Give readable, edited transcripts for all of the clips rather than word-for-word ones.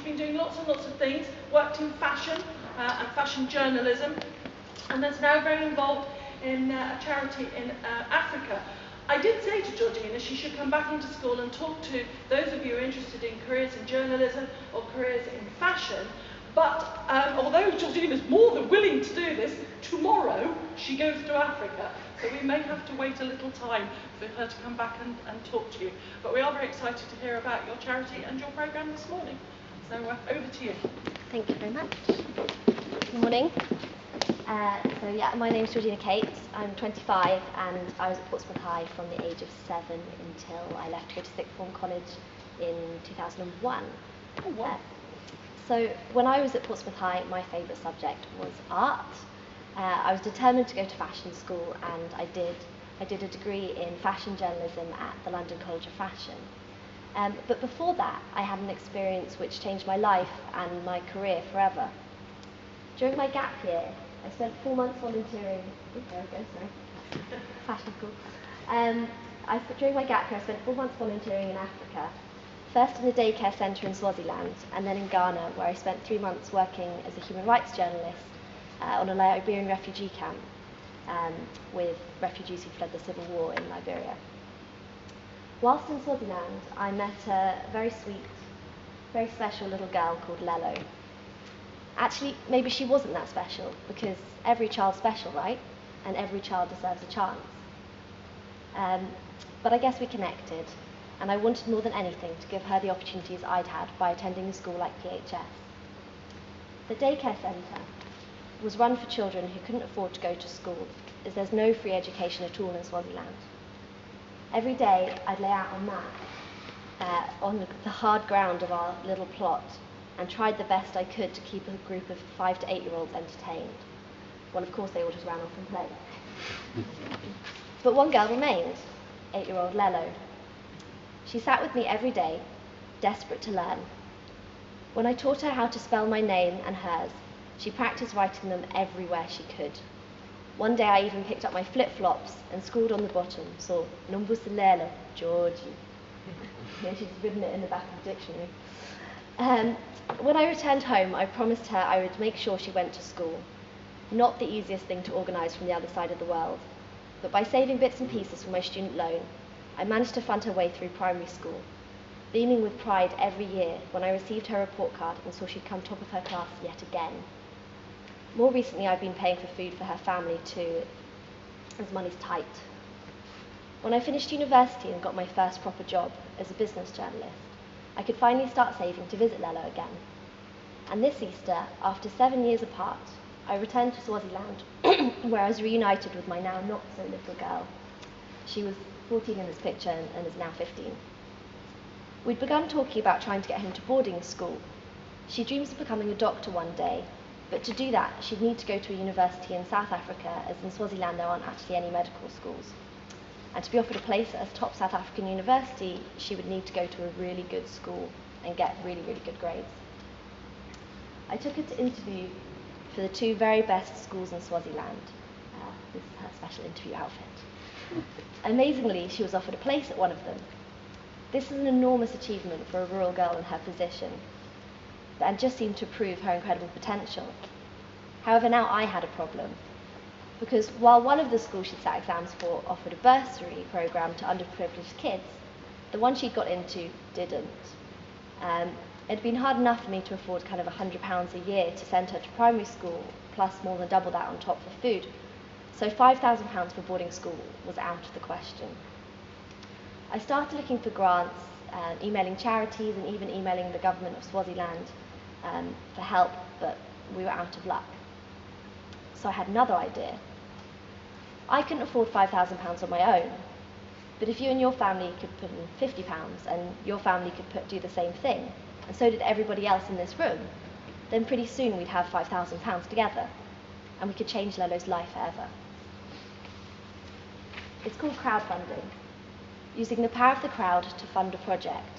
been doing lots and lots of things, worked in fashion and fashion journalism, and is now very involved in a charity in Africa. I did say to Georgina she should come back into school and talk to those of you interested in careers in journalism or careers in fashion, but although Georgina is more than willing to do this, tomorrow she goes to Africa, so we may have to wait a little time for her to come back and talk to you. But we are very excited to hear about your charity and your programme this morning. So over to you. Thank you very much. Good morning. My name's Georgina-Kate. I'm 25 and I was at Portsmouth High from the age of 7 until I left to go to sixth form college in 2001. Oh, wow. So when I was at Portsmouth High, my favourite subject was art. I was determined to go to fashion school, and I did a degree in fashion journalism at the London College of Fashion. But before that, I had an experience which changed my life and my career forever. During my gap year, I spent 4 months volunteering. Fashion school. During my gap year, I spent 4 months volunteering in Africa. First in a daycare centre in Swaziland, and then in Ghana, where I spent 3 months working as a human rights journalist on a Liberian refugee camp with refugees who fled the civil war in Liberia. Whilst in Swaziland, I met a very sweet, very special little girl called Lelo. Actually, maybe she wasn't that special, because every child's special, right? And every child deserves a chance. But I guess we connected, and I wanted more than anything to give her the opportunities I'd had by attending a school like PHS. The daycare centre was run for children who couldn't afford to go to school, as there's no free education at all in Swaziland. Every day I'd lay out a map on the hard ground of our little plot and tried the best I could to keep a group of 5 to 8 year olds entertained. Well, of course they all just ran off and played. But one girl remained, 8-year-old Lelo. She sat with me every day, desperate to learn. When I taught her how to spell my name and hers, she practiced writing them everywhere she could. One day I even picked up my flip-flops and scrawled on the bottom, saw Lelo, Georgie. She's written it in the back of the dictionary. When I returned home, I promised her I would make sure she went to school. Not the easiest thing to organise from the other side of the world, but by saving bits and pieces from my student loan, I managed to fund her way through primary school, beaming with pride every year when I received her report card and saw she'd come top of her class yet again. More recently, I've been paying for food for her family too, as money's tight. When I finished university and got my first proper job as a business journalist, I could finally start saving to visit Lelo again. And this Easter, after 7 years apart, I returned to Swaziland, where I was reunited with my now not-so-little girl. She was 14 in this picture and is now 15. We'd begun talking about trying to get him to boarding school. She dreams of becoming a doctor one day, but to do that, she'd need to go to a university in South Africa, as in Swaziland there aren't actually any medical schools. And to be offered a place at a top South African university, she would need to go to a really good school and get really, really good grades. I took her to interview for the 2 very best schools in Swaziland. This is her special interview outfit. Amazingly, she was offered a place at one of them. This is an enormous achievement for a rural girl in her position, and just seemed to prove her incredible potential. However, now I had a problem, because while one of the schools she'd sat exams for offered a bursary programme to underprivileged kids, the one she'd got into didn't. It'd been hard enough for me to afford kind of £100 a year to send her to primary school, plus more than double that on top for food. So £5,000 for boarding school was out of the question. I started looking for grants, emailing charities and even emailing the government of Swaziland for help, but we were out of luck. So I had another idea. I couldn't afford £5,000 on my own, but if you and your family could put in £50 and your family could do the same thing, and so did everybody else in this room, then pretty soon we'd have £5,000 together, and we could change Lelo's life forever. It's called crowdfunding, using the power of the crowd to fund a project.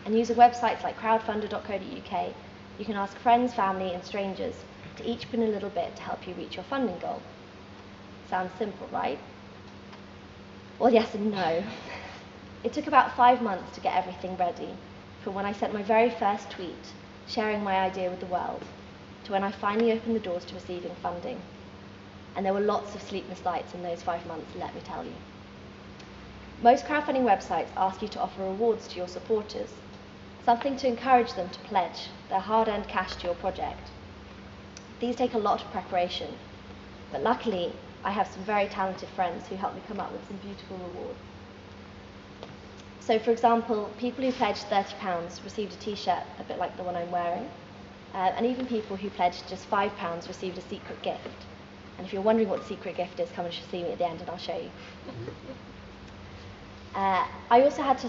And using websites like crowdfunder.co.uk, you can ask friends, family, and strangers to each put in a little bit to help you reach your funding goal. Sounds simple, right? Well, yes and no. It took about 5 months to get everything ready, from when I sent my very first tweet sharing my idea with the world, to when I finally opened the doors to receiving funding. And there were lots of sleepless nights in those 5 months, let me tell you. Most crowdfunding websites ask you to offer rewards to your supporters, something to encourage them to pledge their hard-earned cash to your project. These take a lot of preparation, but luckily I have some very talented friends who help me come up with some beautiful rewards. So for example, people who pledged £30 received a t-shirt a bit like the one I'm wearing, and even people who pledged just £5 received a secret gift. And if you're wondering what the secret gift is, come and see me at the end and I'll show you. I also had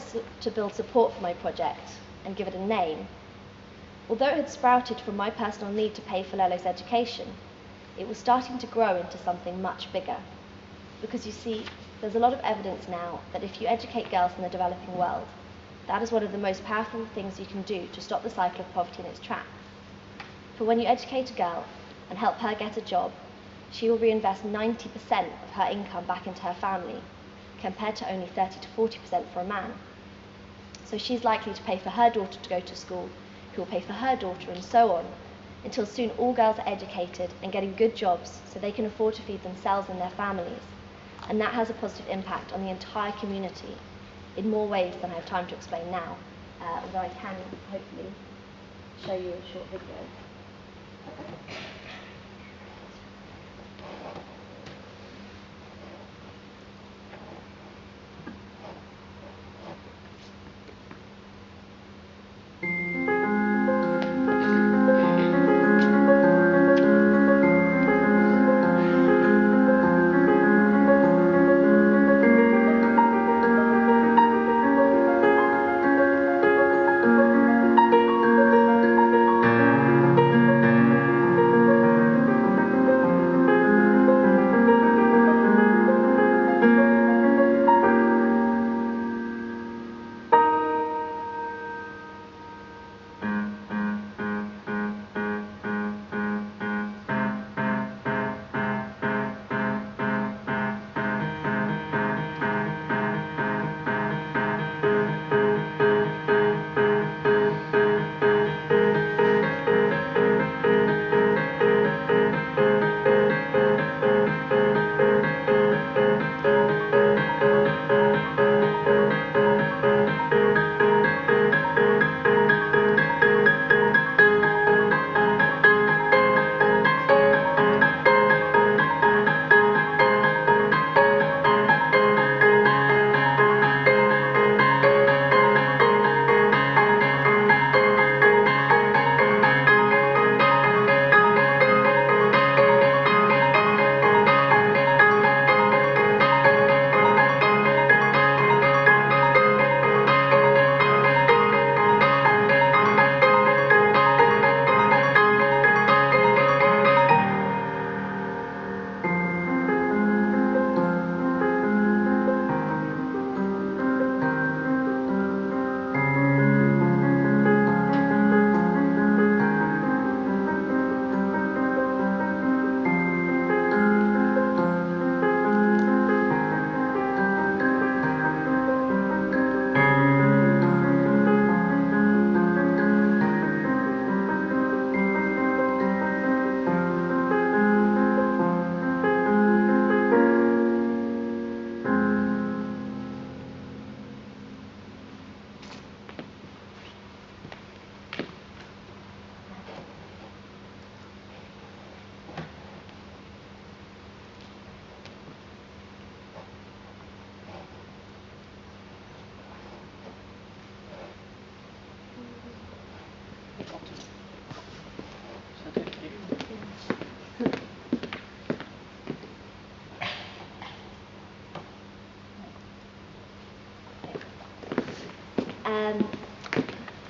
to build support for my project and give it a name. Although it had sprouted from my personal need to pay for Lelo's education, it was starting to grow into something much bigger. Because you see, there's a lot of evidence now that if you educate girls in the developing world, that is one of the most powerful things you can do to stop the cycle of poverty in its tracks. For when you educate a girl and help her get a job, she will reinvest 90% of her income back into her family, compared to only 30 to 40% for a man. So she's likely to pay for her daughter to go to school, who will pay for her daughter, and so on, until soon all girls are educated and getting good jobs so they can afford to feed themselves and their families. And that has a positive impact on the entire community in more ways than I have time to explain now, although I can hopefully show you a short video.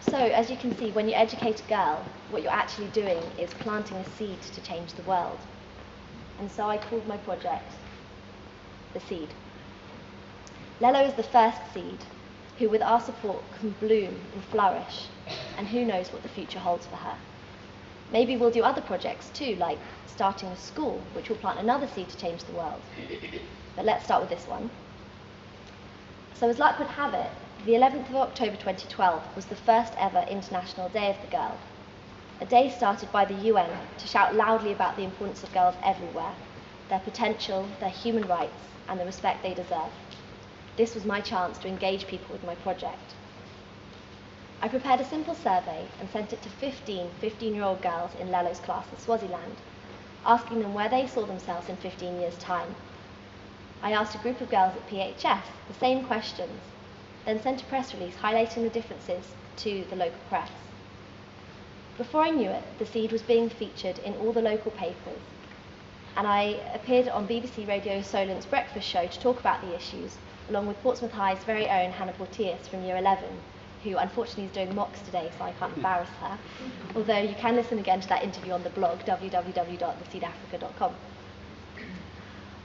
So, as you can see, when you educate a girl, what you're actually doing is planting a seed to change the world. And so I called my project The Seed. Lelo is the first seed who, with our support, can bloom and flourish, and who knows what the future holds for her. Maybe we'll do other projects too, like starting a school, which will plant another seed to change the world. But let's start with this one. So as luck would have it, the 11th of October 2012 was the first ever International Day of the Girl, a day started by the UN to shout loudly about the importance of girls everywhere, their potential, their human rights, and the respect they deserve. This was my chance to engage people with my project. I prepared a simple survey and sent it to 15 15-year-old girls in Lelo's class in Swaziland, asking them where they saw themselves in 15 years' time. I asked a group of girls at PHS the same questions, then sent a press release highlighting the differences to the local press. Before I knew it, the seed was being featured in all the local papers, and I appeared on BBC Radio Solent's breakfast show to talk about the issues, along with Portsmouth High's very own Hannah Porteous from Year 11, who unfortunately is doing mocks today, so I can't embarrass her, although you can listen again to that interview on the blog, www.theseedafrica.com.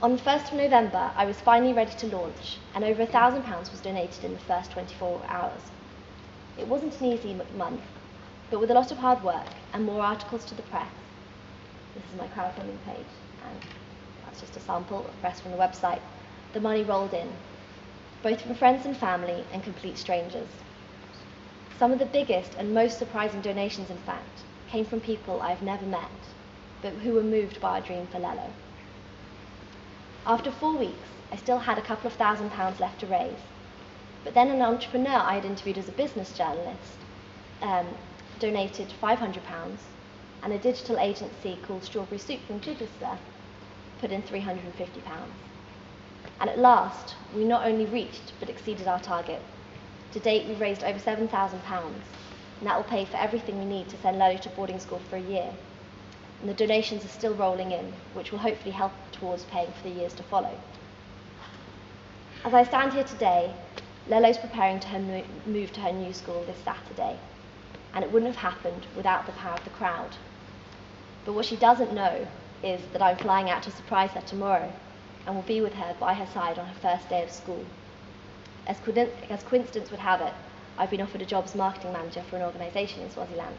On the 1st of November, I was finally ready to launch, and over £1,000 was donated in the first 24 hours. It wasn't an easy month, but with a lot of hard work and more articles to the press. This is my crowdfunding page, and that's just a sample of press from the website. The money rolled in, both from friends and family and complete strangers. Some of the biggest and most surprising donations, in fact, came from people I've never met, but who were moved by our dream for Lelo. After 4 weeks, I still had a couple of £1,000 left to raise, but then an entrepreneur I had interviewed as a business journalist donated £500, and a digital agency called Strawberry Soup from Chichester put in £350. And at last, we not only reached but exceeded our target. To date, we've raised over £7,000, and that will pay for everything we need to send Lelo to boarding school for a year. And the donations are still rolling in, which will hopefully help towards paying for the years to follow. As I stand here today, Lelo's preparing to move to her new school this Saturday, and it wouldn't have happened without the power of the crowd. But what she doesn't know is that I'm flying out to surprise her tomorrow, and will be with her by her side on her first day of school. As coincidence would have it, I've been offered a job as marketing manager for an organisation in Swaziland.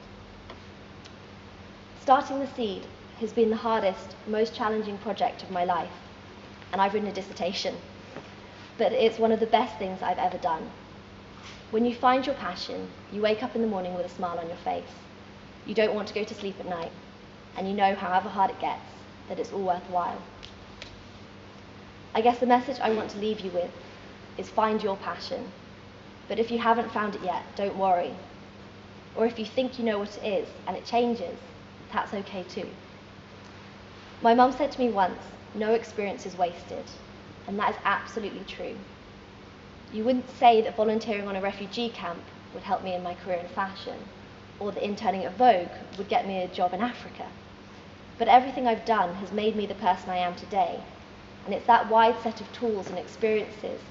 Starting the seed has been the hardest, most challenging project of my life, and I've written a dissertation. But it's one of the best things I've ever done. When you find your passion, you wake up in the morning with a smile on your face. You don't want to go to sleep at night, and you know, however hard it gets, that it's all worthwhile. I guess the message I want to leave you with is find your passion. But if you haven't found it yet, don't worry. Or if you think you know what it is and it changes, that's okay too. My mum said to me once, no experience is wasted, and that is absolutely true. You wouldn't say that volunteering on a refugee camp would help me in my career in fashion, or that interning at Vogue would get me a job in Africa. But everything I've done has made me the person I am today, and it's that wide set of tools and experiences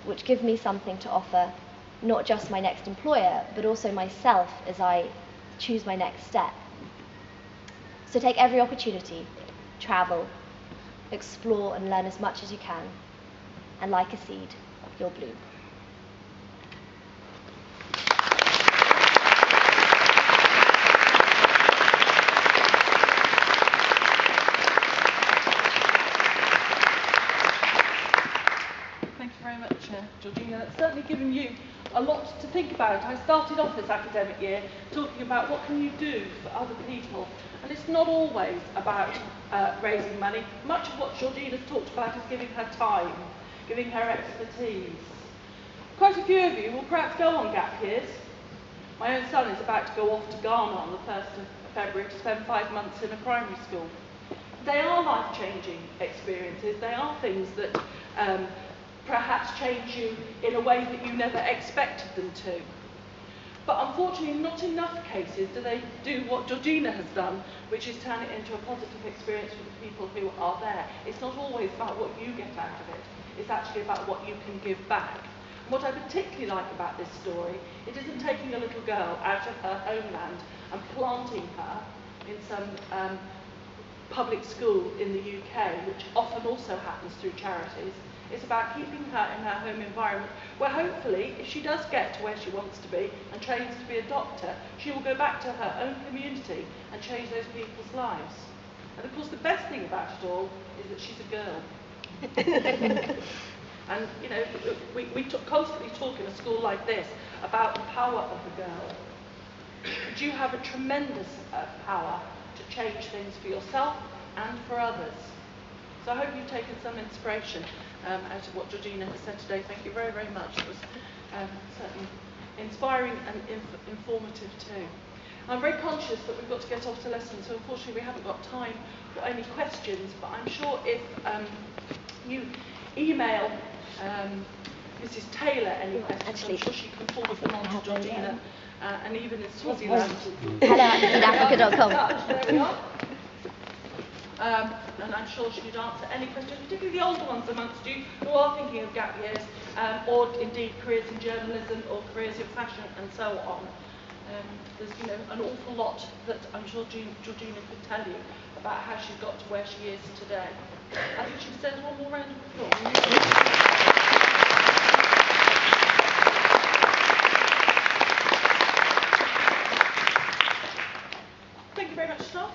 which give me something to offer, not just my next employer, but also myself as I choose my next step. So take every opportunity, travel, explore and learn as much as you can, and like a seed, you'll bloom. Thank you very much, Georgina. That's certainly given you a lot to think about. I started off this academic year talking about what can you do for other people, and it's not always about raising money. Much of what Georgina's talked about is giving her time, giving her expertise. Quite a few of you will perhaps go on gap years. My own son is about to go off to Ghana on the 1st of February to spend 5 months in a primary school. They are life-changing experiences. They are things that perhaps change you in a way that you never expected them to. But unfortunately, not enough cases do they do what Georgina has done, which is turn it into a positive experience for the people who are there. It's not always about what you get out of it. It's actually about what you can give back. And what I particularly like about this story, it isn't taking a little girl out of her homeland and planting her in some public school in the UK, which often also happens through charities. It's about keeping her in her home environment, where hopefully, if she does get to where she wants to be and trains to be a doctor, she will go back to her own community and change those people's lives. And of course, the best thing about it all is that she's a girl. And you know, we constantly talk in a school like this about the power of the girl. And you have a tremendous power to change things for yourself and for others. So I hope you've taken some inspiration out of what Georgina has said today. Thank you very, very much. It was certainly inspiring and informative too. I'm very conscious that we've got to get off to lessons, so unfortunately we haven't got time for any questions, but I'm sure if you email Mrs. Taylor any questions, I'm sure she can forward them on to Georgina, and even in Swaziland. Hello@feedafrica.com. There we are. And I'm sure she'd answer any questions, particularly the older ones amongst you who are thinking of gap years, or indeed careers in journalism or careers in fashion and so on. There's an awful lot that I'm sure Georgina could tell you about how she's got to where she is today. I think she deserves one more round of applause. Thank you very much, staff.